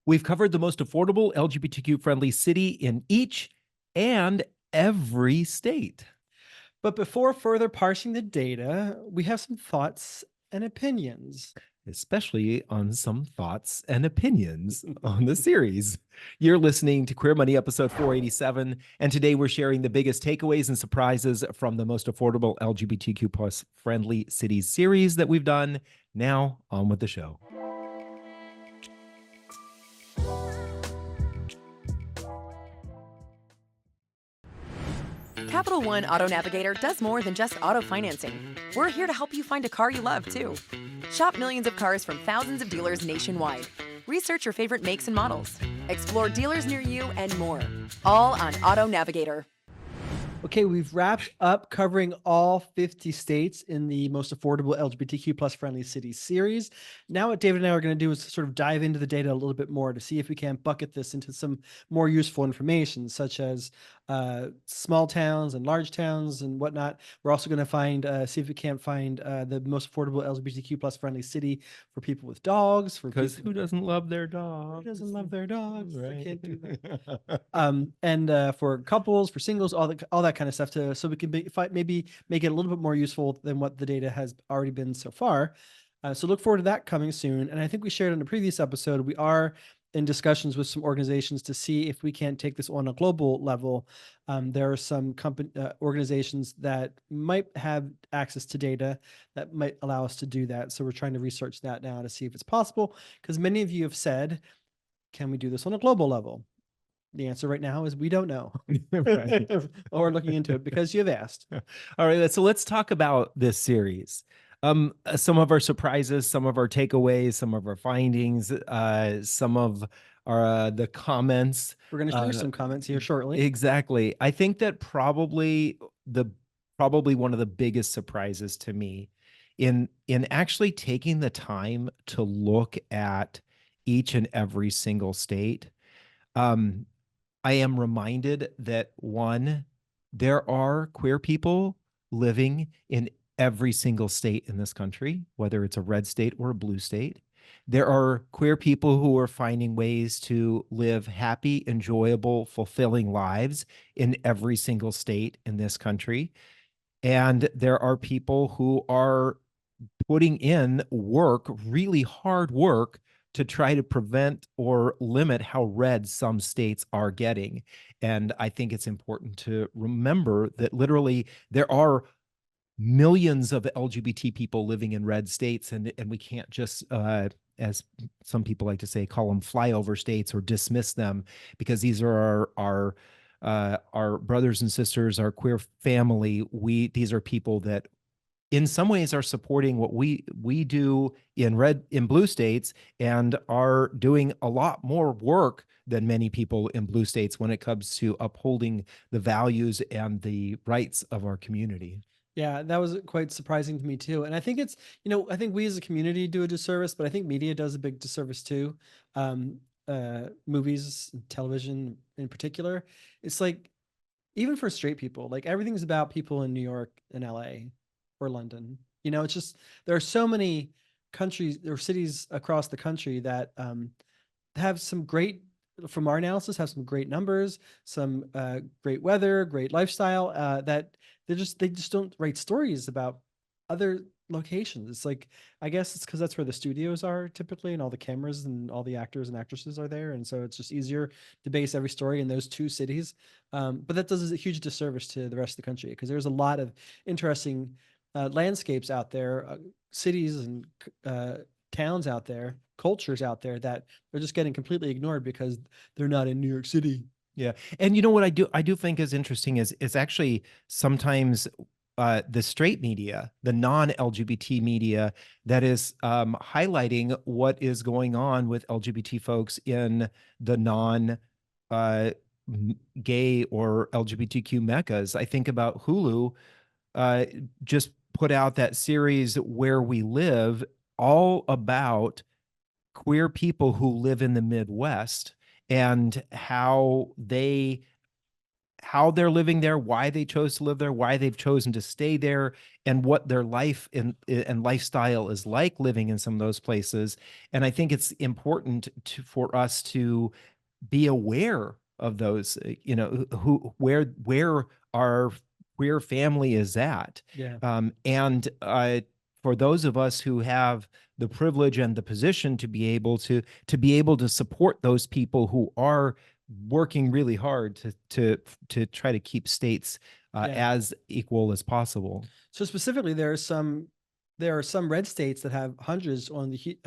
We've covered the most affordable LGBTQ-friendly city in each and every state. But before further parsing the data, we have some thoughts and opinions. Especially on some thoughts and opinions on the series. You're listening to Queer Money episode 487, and today we're sharing the biggest takeaways and surprises from the most affordable LGBTQ plus friendly cities series that we've done. Now, on with the show. Capital One Auto Navigator does more than just auto financing. We're here to help you find a car you love, too. Shop millions of cars from thousands of dealers nationwide. Research your favorite makes and models. Explore dealers near you and more. All on Auto Navigator. Okay, we've wrapped up covering all 50 states in the most affordable LGBTQ plus friendly cities series. Now what David and I are going to do is sort of dive into the data a little bit more to see if we can bucket this into some more useful information, such as small towns and large towns and whatnot. We're also going to find, see if we can't find the most affordable LGBTQ plus friendly city for people with dogs. Because who doesn't love their dog? Who doesn't love their dogs? Right. I can't do that. And for couples, for singles, all that kind of stuff, so we can maybe make it a little bit more useful than what the data has already been so far. So look forward to that coming soon. And I think we shared in a previous episode, we are in discussions with some organizations to see if we can take this on a global level. There are some organizations that might have access to data that might allow us to do that. So we're trying to research that now to see if it's possible, because many of you have said, can we do this on a global level? The answer right now is we don't know. Right. Or we're looking into it because you have asked. All right, so let's talk about this series. Some of our surprises, some of our takeaways, some of our findings, some of our the comments. We're going to share some comments here shortly. Exactly. I think that probably one of the biggest surprises to me in actually taking the time to look at each and every single state. I am reminded that one, there are queer people living in every single state in this country, whether it's a red state or a blue state. There are queer people who are finding ways to live happy, enjoyable, fulfilling lives in every single state in this country. And there are people who are putting in work, really hard work, to try to prevent or limit how red some states are getting. And I think it's important to remember that literally there are millions of LGBT people living in red states, and we can't just, as some people like to say, call them flyover states or dismiss them, because these are our brothers and sisters, our queer family. These are people that in some ways are supporting what we do in blue states, and are doing a lot more work than many people in blue states when it comes to upholding the values and the rights of our community. Yeah, that was quite surprising to me too. And I think it's, I think we as a community do a disservice, but I think media does a big disservice too. Movies, television in particular. It's like, even for straight people, like everything's about people in New York and LA or London. It's just, there are so many countries or cities across the country that have some great, from our analysis, have some great numbers, some great weather, great lifestyle, that they just don't write stories about other locations. It's like, I guess it's because that's where the studios are typically, and all the cameras and all the actors and actresses are there, and so it's just easier to base every story in those two cities. But that does a huge disservice to the rest of the country, because there's a lot of interesting landscapes out there, cities and towns out there, cultures out there that are just getting completely ignored because they're not in New York City. Yeah. And you know what I do think is interesting is actually sometimes the straight media, the non-LGBT media, that is highlighting what is going on with LGBT folks in the non-gay or LGBTQ meccas. I think about Hulu just put out that series Where We Live, all about queer people who live in the Midwest and how they how they're living there, why they chose to live there, why they've chosen to stay there, and what their life and lifestyle is like living in some of those places. And I think it's important for us to be aware of those, where our queer family is at. Yeah. And for those of us who have the privilege and the position to be able to support those people who are working really hard to try to keep states as equal as possible. So specifically, there are some red states that have hundreds on the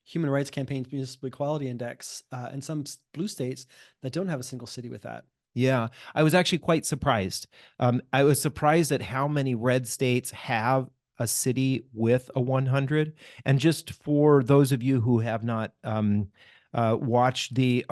Human Rights Campaign's Municipal Equality Index, and some blue states that don't have a single city with that. Yeah, I was actually quite surprised. I was surprised at how many red states have a city with a 100. And just for those of you who have not watched the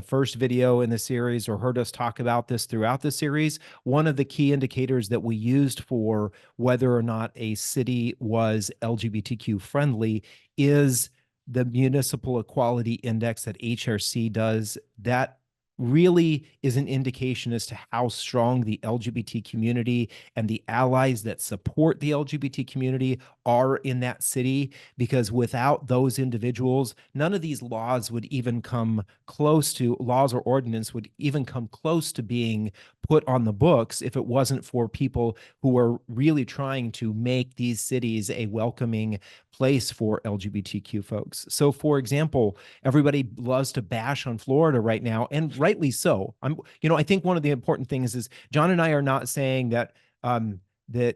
first video in the series or heard us talk about this throughout the series, one of the key indicators that we used for whether or not a city was LGBTQ friendly is the Municipal Equality Index that HRC does. That really is an indication as to how strong the LGBT community and the allies that support the LGBT community are in that city, because without those individuals, none of these laws would even come close to, laws or ordinance would even come close to being put on the books if it wasn't for people who are really trying to make these cities a welcoming place for LGBTQ folks. So for example, everybody loves to bash on Florida right now, and rightly so. I think one of the important things is John and I are not saying that that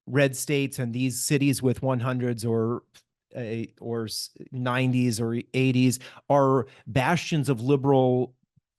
red states and these cities with 100s or 90s or 80s are bastions of liberal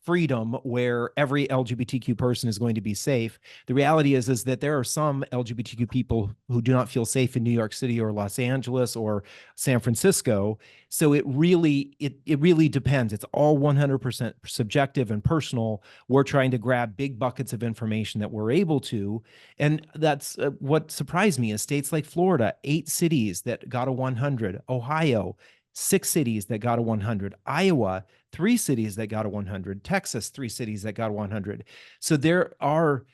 freedom where every LGBTQ person is going to be safe. The reality is that there are some LGBTQ people who do not feel safe in New York City or Los Angeles or San Francisco. So it really depends. It's all 100% subjective and personal. We're trying to grab big buckets of information that we're able to. And that's what surprised me is states like Florida, 8 cities that got a 100, Ohio, 6 cities that got a 100, Iowa, 3 cities that got a 100, Texas, 3 cities that got a 100. So there are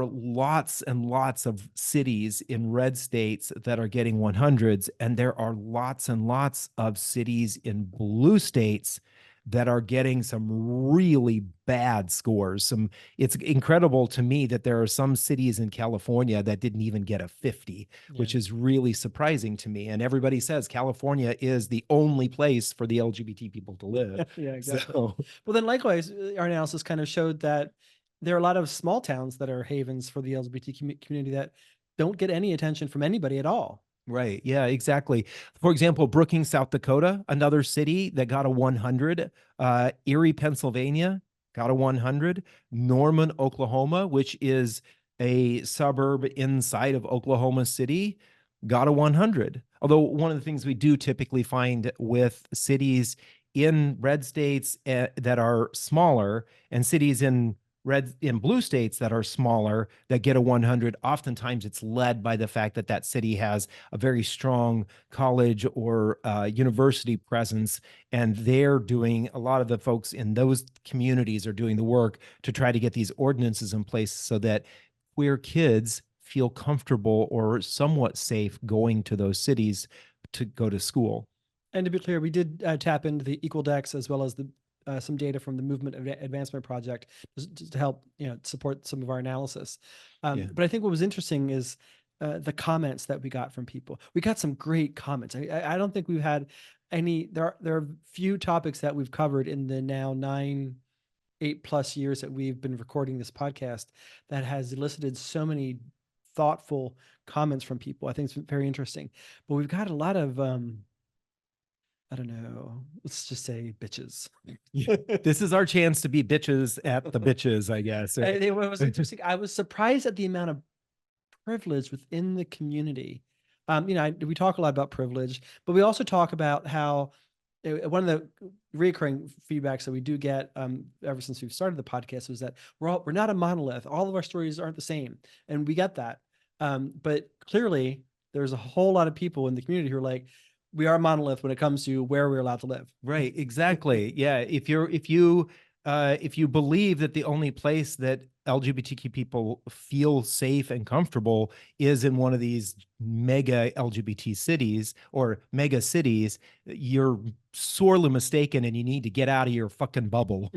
lots and lots of cities in red states that are getting 100s, and there are lots and lots of cities in blue states that are getting some really bad scores. It's incredible to me that there are some cities in California that didn't even get a 50, which is really surprising to me. And everybody says California is the only place for the LGBT people to live. Yeah, exactly. Well, then likewise, our analysis kind of showed that there are a lot of small towns that are havens for the LGBT community that don't get any attention from anybody at all. Right. Yeah, exactly. For example, Brookings, South Dakota, another city that got a 100. Erie, Pennsylvania got a 100. Norman, Oklahoma, which is a suburb inside of Oklahoma City, got a 100. Although one of the things we do typically find with cities in red states that are smaller and cities in blue states that are smaller that get a 100, oftentimes it's led by the fact that that city has a very strong college or university presence, and they're doing, a lot of the folks in those communities are doing the work to try to get these ordinances in place so that queer kids feel comfortable or somewhat safe going to those cities to go to school. And to be clear, we did tap into the Equaldex as well as the some data from the Movement Advancement Project to help support some of our analysis. But I think what was interesting is the comments that we got from people. We got some great comments. I don't think we've had any. There are few topics that we've covered in the now 8+ years that we've been recording this podcast that has elicited so many thoughtful comments from people. I think it's very interesting. But we've got a lot of I don't know, let's just say bitches. This is our chance to be bitches at the bitches, I guess. It was interesting. I was surprised at the amount of privilege within the community. We talk a lot about privilege, but we also talk about how one of the recurring feedbacks that we do get ever since we've started the podcast was that we're not a monolith. All of our stories aren't the same, and we get that. But clearly, there's a whole lot of people in the community who are like, we are a monolith when it comes to where we're allowed to live. Right, exactly. Yeah, if you if you believe that the only place that LGBTQ people feel safe and comfortable is in one of these mega LGBT cities or mega cities, you're sorely mistaken, and you need to get out of your fucking bubble.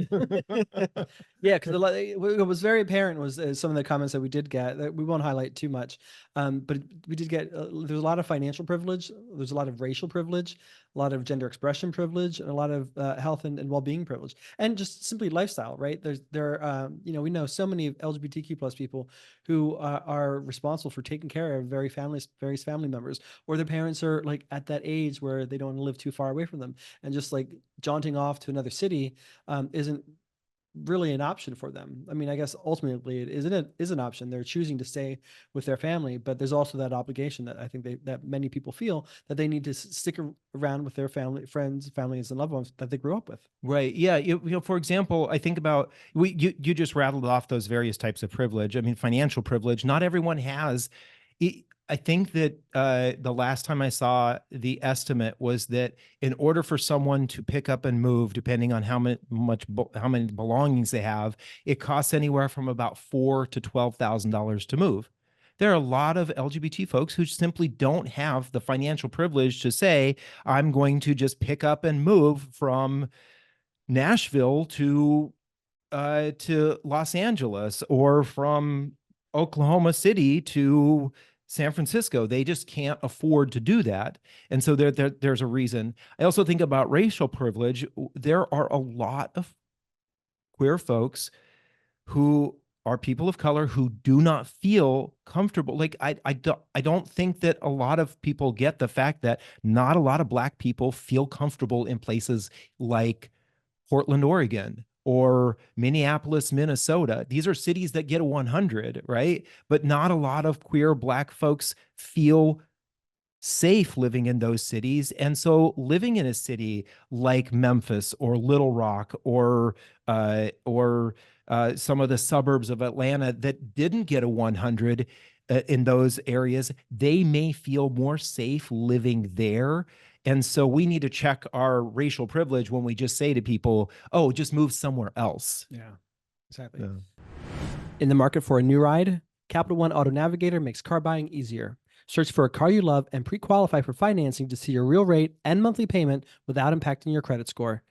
Yeah, because what was very apparent was some of the comments that we did get that we won't highlight too much, but we did get there's a lot of financial privilege, there's a lot of racial privilege, a lot of gender expression privilege, and a lot of health and well-being privilege, and just simply lifestyle. Right? We know so many LGBTQ plus people who are responsible for taking care of various family members, or their parents are like at that age where they don't want to live too far away from them, and just like jaunting off to another city isn't really an option for them. I mean, I guess ultimately it is an option. They're choosing to stay with their family, but there's also that obligation that I think that many people feel that they need to stick around with their families, and loved ones that they grew up with. Right. Yeah. For example, I think about you just rattled off those various types of privilege. I mean, financial privilege. Not everyone has. I think that the last time I saw the estimate was that in order for someone to pick up and move, depending on how many belongings they have, it costs anywhere from about $4,000 to $12,000 to move. There are a lot of LGBT folks who simply don't have the financial privilege to say, I'm going to just pick up and move from Nashville to Los Angeles, or from Oklahoma City to San Francisco. They just can't afford to do that. And so there's a reason. I also think about racial privilege. There are a lot of queer folks who are people of color who do not feel comfortable. Like I don't think that a lot of people get the fact that not a lot of Black people feel comfortable in places like Portland, Oregon, or Minneapolis, Minnesota. These are cities that get a 100, right? But not a lot of queer Black folks feel safe living in those cities. And so living in a city like Memphis or Little Rock or some of the suburbs of Atlanta that didn't get a 100 in those areas, they may feel more safe living there. And so we need to check our racial privilege when we just say to people, oh, just move somewhere else. Yeah, exactly. Yeah. In the market for a new ride, Capital One Auto Navigator makes car buying easier. Search for a car you love and pre-qualify for financing to see your real rate and monthly payment without impacting your credit score.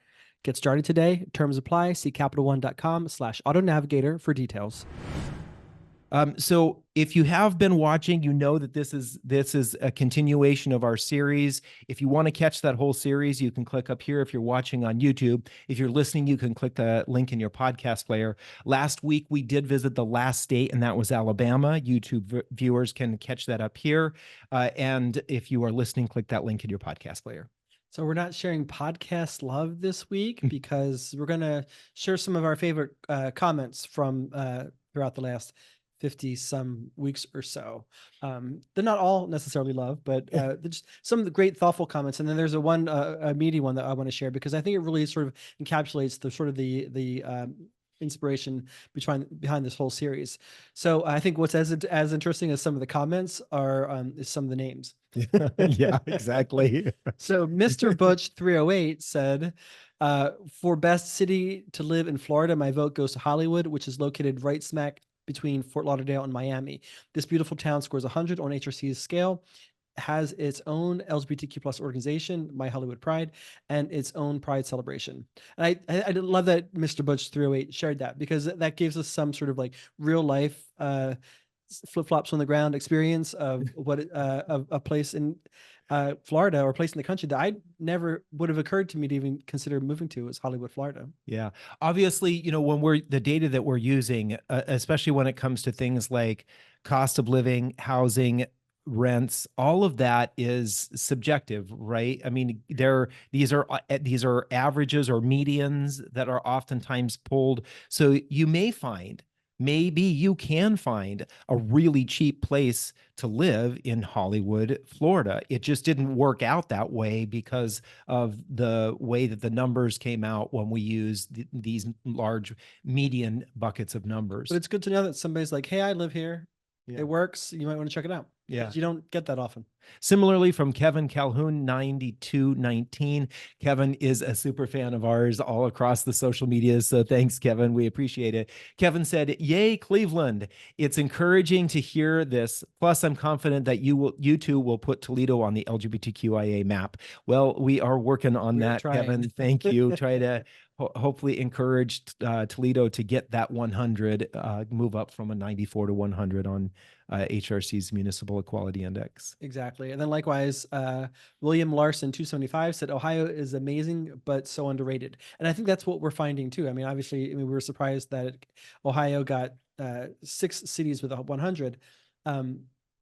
Get started today. Terms apply. See CapitalOne.com/Auto Navigator for details. So if you have been watching, you know that this is a continuation of our series. If you want to catch that whole series, you can click up here. If you're watching on YouTube, if you're listening, you can click the link in your podcast player. Last week, we did visit the last state, and that was Alabama. YouTube viewers can catch that up here. And if you are listening, click that link in your podcast player. So we're not sharing podcast love this week because we're going to share some of our favorite comments from throughout the last 50 some weeks or so. They're not all necessarily love, but just some of the great thoughtful comments. And then there's a meaty one that I want to share because I think it really sort of encapsulates the sort of the inspiration behind this whole series. So I think what's as interesting as some of the comments are is some of the names. Yeah, exactly. So Mr. Butch 308 said, for best city to live in Florida, my vote goes to Hollywood, which is located right smack between Fort Lauderdale and Miami. This beautiful town scores 100 on HRC's scale, has its own LGBTQ plus organization, My Hollywood Pride, and its own Pride celebration. And I love that Mr. Butch 308 shared that because that gives us some sort of like real life flip-flops on the ground experience of what of a place in Florida or a place in the country that I never would have occurred to me to even consider moving to is Hollywood, Florida. Yeah. Obviously, when the data that we're using, especially when it comes to things like cost of living, housing, rents, all of that is subjective, right? I mean, these are averages or medians that are oftentimes pulled. So maybe you can find a really cheap place to live in Hollywood, Florida. It just didn't work out that way because of the way that the numbers came out when we used these large median buckets of numbers. But it's good to know that somebody's like, hey, I live here. Yeah. It works. You might want to check it out. Yeah. You don't get that often. Similarly, from Kevin Calhoun 9219. Kevin is a super fan of ours all across the social media. So thanks, Kevin. We appreciate it. Kevin said, "Yay, Cleveland. It's encouraging to hear this. Plus, I'm confident that you two will put Toledo on the LGBTQIA map." Well, we are working on that, trying. Kevin. Thank you. Try to hopefully encourage Toledo to get that 100, move up from a 94 to 100 on HRC's Municipal Equality Index. Exactly. And then likewise, William Larson 275 said, Ohio is amazing, but so underrated. And I think that's what we're finding too. I mean, obviously, we were surprised that Ohio got 6 cities with 100.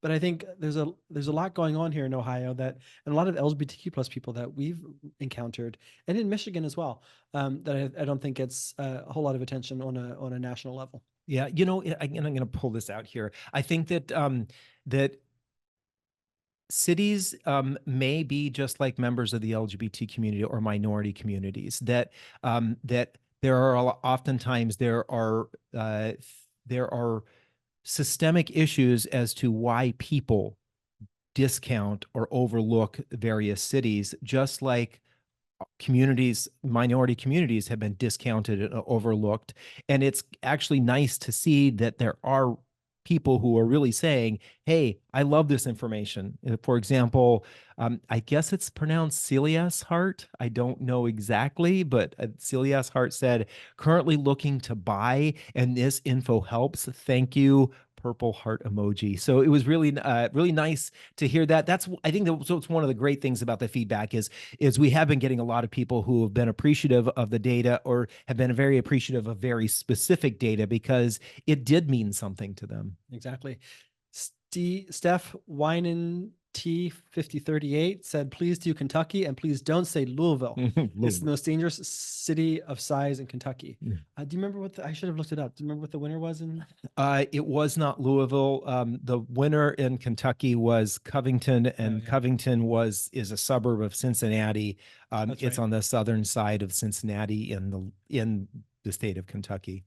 But I think there's a lot going on here in Ohio and a lot of LGBTQ plus people that we've encountered, and in Michigan as well, that I don't think gets a whole lot of attention on a national level. Yeah, I'm going to pull this out here. I think that that cities may be just like members of the LGBT community or minority communities. That that there are oftentimes there are systemic issues as to why people discount or overlook various cities, just like minority communities have been discounted and overlooked. And it's actually nice to see that there are people who are really saying, hey, I love this information. For example, I guess it's pronounced Celia's Heart. I don't know exactly, but Celia's Heart said, currently looking to buy, and this info helps. Thank you. Purple heart emoji. So it was really, really nice to hear that. I think it's one of the great things about the feedback is we have been getting a lot of people who have been appreciative of the data or have been very appreciative of very specific data because it did mean something to them. Exactly. Steph Winan T5038 said, please do Kentucky and please don't say Louisville. It's the most dangerous city of size in Kentucky. Do you remember I should have looked it up. Do you remember what the winner was in? It was not Louisville. The winner in Kentucky was Covington, and Covington is a suburb of Cincinnati. It's on the southern side of Cincinnati in the state of Kentucky.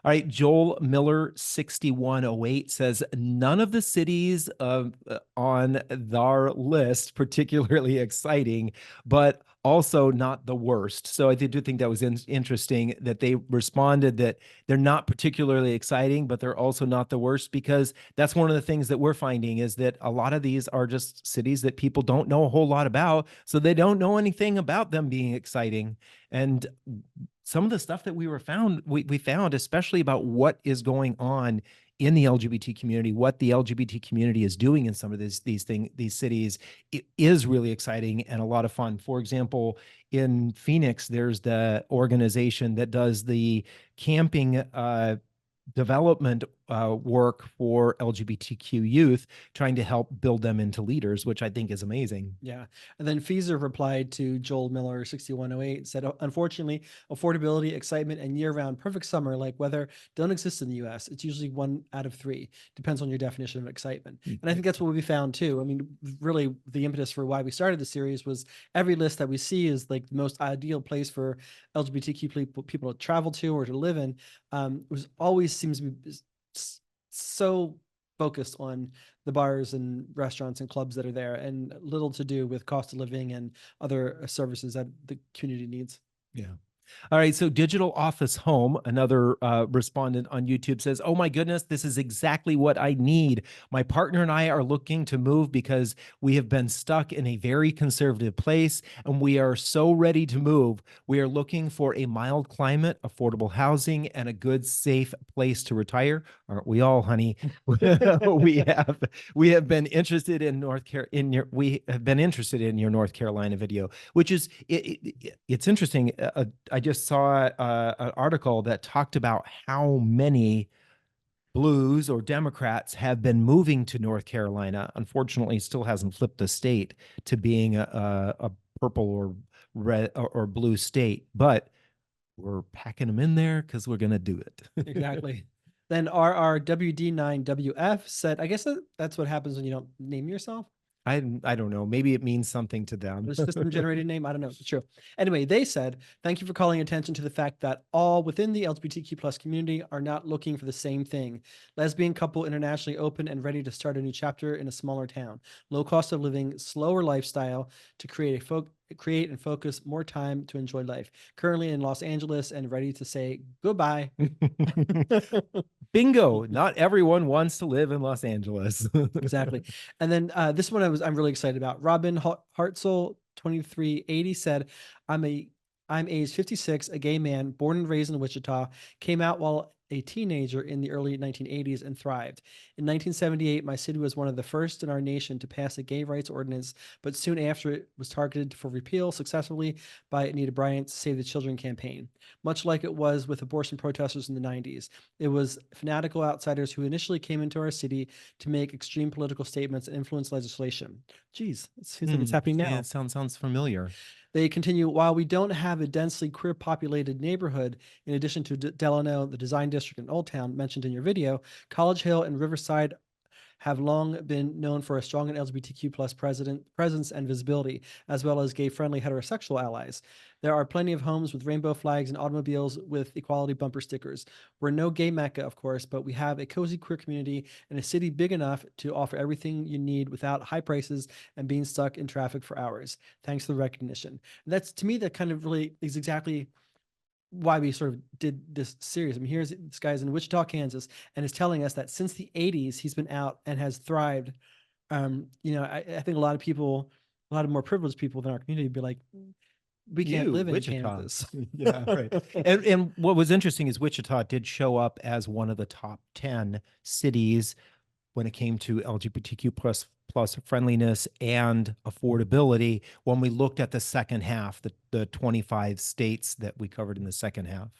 All right, Joel Miller 6108 says, none of the cities on our list particularly exciting, but also not the worst. So I do think that was interesting that they responded that they're not particularly exciting, but they're also not the worst, because that's one of the things that we're finding is that a lot of these are just cities that people don't know a whole lot about. So they don't know anything about them being exciting. And some of the stuff that we found, especially about what is going on in the LGBT community, what the LGBT community is doing in some of these cities, it is really exciting and a lot of fun. For example, in Phoenix, there's the organization that does the camping development work for LGBTQ youth, trying to help build them into leaders, which I think is amazing. Yeah. And then Feezer replied to Joel Miller 6108, said, unfortunately, affordability, excitement, and year-round perfect summer like weather don't exist in the US. It's usually 1 out of 3. Depends on your definition of excitement. And I think that's what we found too. I mean, really the impetus for why we started the series was every list that we see is like the most ideal place for LGBTQ people to travel to or to live in. Was always seems to be so focused on the bars and restaurants and clubs that are there, and little to do with cost of living and other services that the community needs. Yeah. All right. So Digital Office Home, another respondent on YouTube, says, oh my goodness, this is exactly what I need. My partner and I are looking to move because we have been stuck in a very conservative place and we are so ready to move. We are looking for a mild climate, affordable housing, and a good, safe place to retire. Aren't we all, honey? we have been interested in we have been interested in your North Carolina video, which is it's interesting. I just saw an article that talked about how many Blues or Democrats have been moving to North Carolina. Unfortunately, still hasn't flipped the state to being a purple or red or blue state, but we're packing them in there because we're going to do it. Exactly. Then RRWD9WF said, I guess that's what happens when you don't name yourself. I don't know. Maybe it means something to them. The system generated name. I don't know. It's true. Anyway, they said, thank you for calling attention to the fact that all within the LGBTQ plus community are not looking for the same thing. Lesbian couple internationally open and ready to start a new chapter in a smaller town. Low cost of living, slower lifestyle to create and focus more time to enjoy life. Currently in Los Angeles and ready to say goodbye. Bingo. Not everyone wants to live in Los Angeles. Exactly. And then this one I'm really excited about. Robin Hartzell 2380 said, I'm age 56, a gay man, born and raised in Wichita, came out while a teenager in the early 1980s and thrived. In 1978, my city was one of the first in our nation to pass a gay rights ordinance, but soon after it was targeted for repeal successfully by Anita Bryant's Save the Children campaign. Much like it was with abortion protesters in the 90s, it was fanatical outsiders who initially came into our city to make extreme political statements and influence legislation. Geez, it seems like it's happening now. Yeah, it sounds familiar. They continue, while we don't have a densely queer populated neighborhood, in addition to Delano, the Design District in Old Town mentioned in your video, College Hill and Riverside have long been known for a strong and LGBTQ plus presence and visibility, as well as gay-friendly heterosexual allies. There are plenty of homes with rainbow flags and automobiles with equality bumper stickers. We're no gay mecca, of course, but we have a cozy queer community and a city big enough to offer everything you need without high prices and being stuck in traffic for hours. Thanks for the recognition. And that's, to me, that kind of really is exactly why we sort of did this series. I mean, here's this guy's in Wichita, Kansas, and is telling us that since the 80s, he's been out and has thrived. I think a lot of more privileged people within our community would be like, we can't live in Wichita. Kansas. Yeah, right. And what was interesting is Wichita did show up as one of the top 10 cities when it came to LGBTQ plus friendliness and affordability when we looked at the second half, the 25 states that we covered in the second half.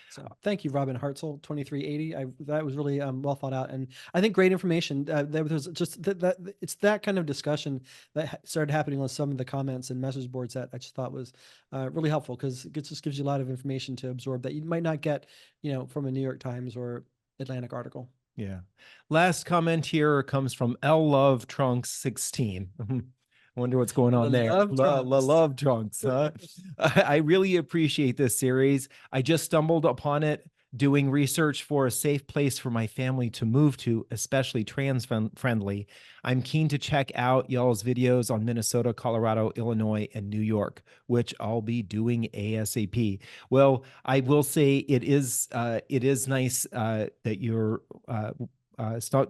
So thank you, Robin Hartzell, 2380. That was really well thought out, and I think great information. There was just that it's that kind of discussion that started happening on some of the comments and message boards that I just thought was really helpful, because it just gives you a lot of information to absorb that you might not get, from a New York Times or Atlantic article. Yeah. Last comment here comes from L Love Trunks 16. I wonder what's going on there. Love Trunks. Huh? I really appreciate this series. I just stumbled upon it doing research for a safe place for my family to move to, especially trans friendly. I'm keen to check out y'all's videos on Minnesota, Colorado, Illinois, and New York, which I'll be doing ASAP. Well, I will say it is nice that you're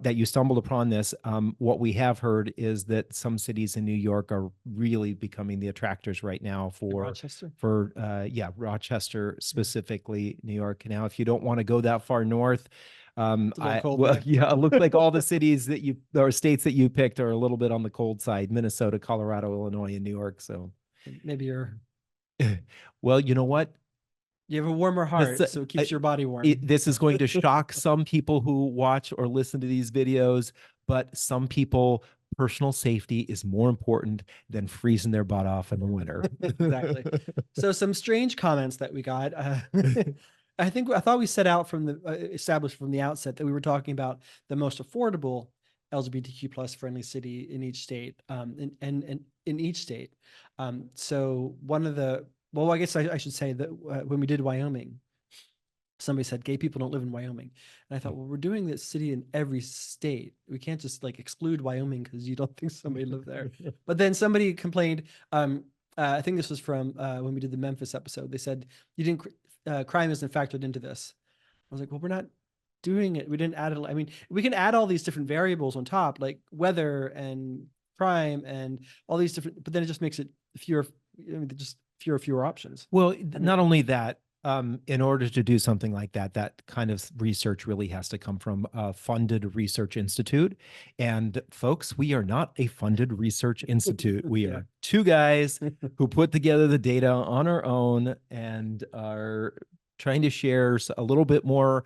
that you stumbled upon this. What we have heard is that some cities in New York are really becoming the attractors right now for Rochester. Rochester specifically, New York. Now, if you don't want to go that far north, it looks like all the cities or states that you picked are a little bit on the cold side: Minnesota, Colorado, Illinois, and New York. So maybe you're. Well, you know what? You have a warmer heart, so it keeps your body warm. This is going to shock some people who watch or listen to these videos, but some people, personal safety is more important than freezing their butt off in the winter. Exactly. So some strange comments that we got. I thought we established from the outset that we were talking about the most affordable LGBTQ plus friendly city in each state, and in each state. So one of the Well, I guess I should say that when we did Wyoming, somebody said gay people don't live in Wyoming. And I thought, well, we're doing this city in every state. We can't just exclude Wyoming because you don't think somebody lived there. But then somebody complained, I think this was from when we did the Memphis episode. They said, crime isn't factored into this. I was like, well, we're not doing it. We didn't add it. I mean, we can add all these different variables on top, like weather and crime and all these different, but then it just makes it fewer options. Well, not only that, in order to do something like that, that kind of research really has to come from a funded research institute. And folks, we are not a funded research institute. We are two guys who put together the data on our own and are trying to share just a little bit more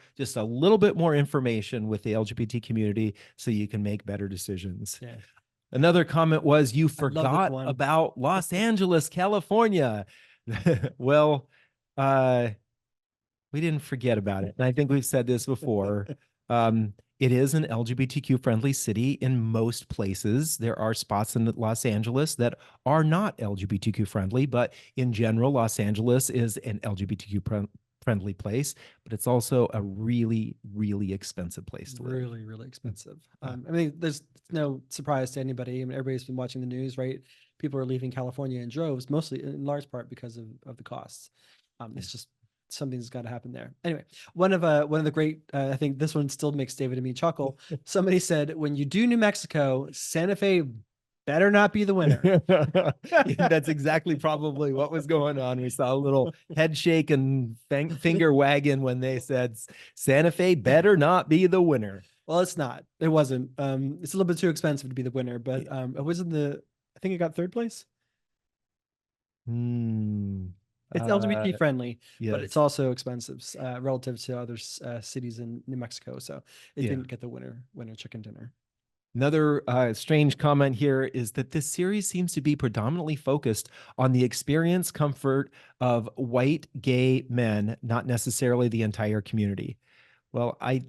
information with the LGBT community so you can make better decisions. Yeah. Another comment was, you forgot about Los Angeles, California. Well, we didn't forget about it. And I think we've said this before. It is an LGBTQ friendly city in most places. There are spots in Los Angeles that are not LGBTQ friendly, but in general, Los Angeles is an LGBTQ friendly place, but it's also a really, really expensive place to live. Really, really expensive. I mean, there's no surprise to anybody. I mean, everybody's been watching the news, right? People are leaving California in droves, mostly in large part because of the costs. It's just something's got to happen there. Anyway, one of the great, I think this one still makes David and me chuckle. Somebody said, when you do New Mexico, Santa Fe better not be the winner. Yeah, that's exactly probably what was going on. We saw a little head shake and finger wagging when they said Santa Fe better not be the winner. Well, it's not. It wasn't. It's a little bit too expensive to be the winner, but it was I think it got third place. It's LGBT friendly, yes. but it's also expensive relative to other cities in New Mexico. So it didn't get the winner chicken dinner. Another strange comment here is that this series seems to be predominantly focused on the experience comfort of white gay men, not necessarily the entire community. Well, I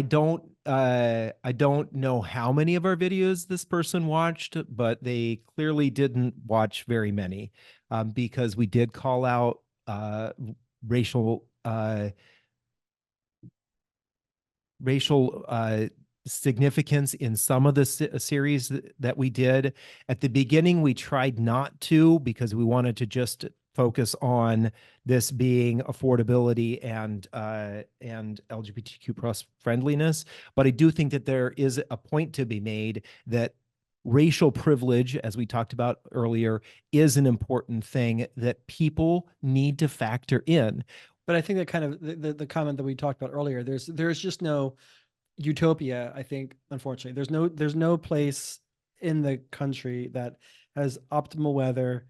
don't know how many of our videos this person watched, but they clearly didn't watch very many, because we did call out racial significance in some of the series that we did. At the beginning, we tried not to, because we wanted to just focus on this being affordability and LGBTQ plus friendliness. But I do think that there is a point to be made that racial privilege, as we talked about earlier, is an important thing that people need to factor in. But I think that kind of the comment that we talked about earlier, there's just no utopia. I think, unfortunately, there's no place in the country that has optimal weather,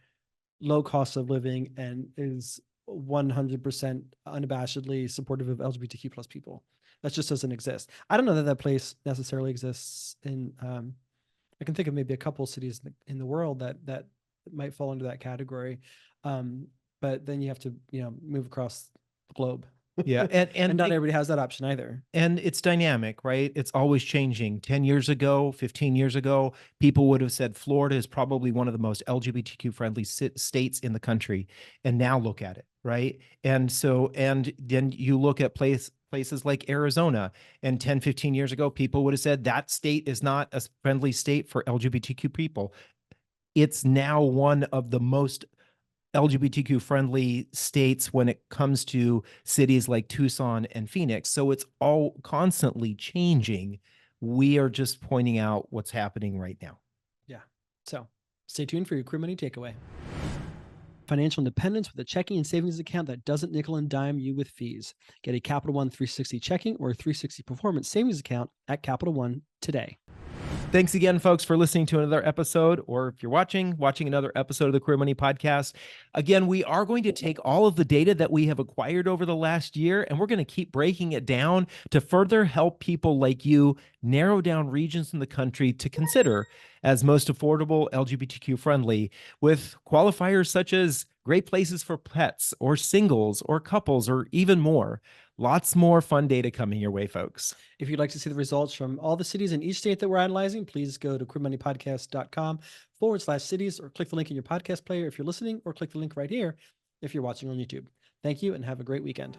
low cost of living, and is 100% unabashedly supportive of LGBTQ plus people. That just doesn't exist. I don't know that place necessarily exists in, I can think of maybe a couple of cities in the world that might fall into that category. But then you have to, move across the globe. Yeah. And not everybody has that option either. And it's dynamic, right? It's always changing. 10 years ago, 15 years ago, people would have said Florida is probably one of the most LGBTQ friendly states in the country. And now look at it, right? And then you look at places like Arizona, and 10, 15 years ago, people would have said that state is not a friendly state for LGBTQ people. It's now one of the most LGBTQ friendly states when it comes to cities like Tucson and Phoenix. So it's all constantly changing. We are just pointing out what's happening right now. Yeah. So stay tuned for your Queer Money takeaway. Financial independence with a checking and savings account that doesn't nickel and dime you with fees. Get a Capital One 360 checking or 360 performance savings account at Capital One today. Thanks again, folks, for listening to another episode, or if you're watching another episode of the Queer Money Podcast. Again, we are going to take all of the data that we have acquired over the last year, and we're going to keep breaking it down to further help people like you narrow down regions in the country to consider as most affordable, LGBTQ friendly, with qualifiers such as great places for pets, or singles, or couples, or even more. Lots more fun data coming your way, folks. If you'd like to see the results from all the cities in each state that we're analyzing, please go to queermoneypodcast.com/cities, or click the link in your podcast player if you're listening, or click the link right here if you're watching on YouTube. Thank you and have a great weekend.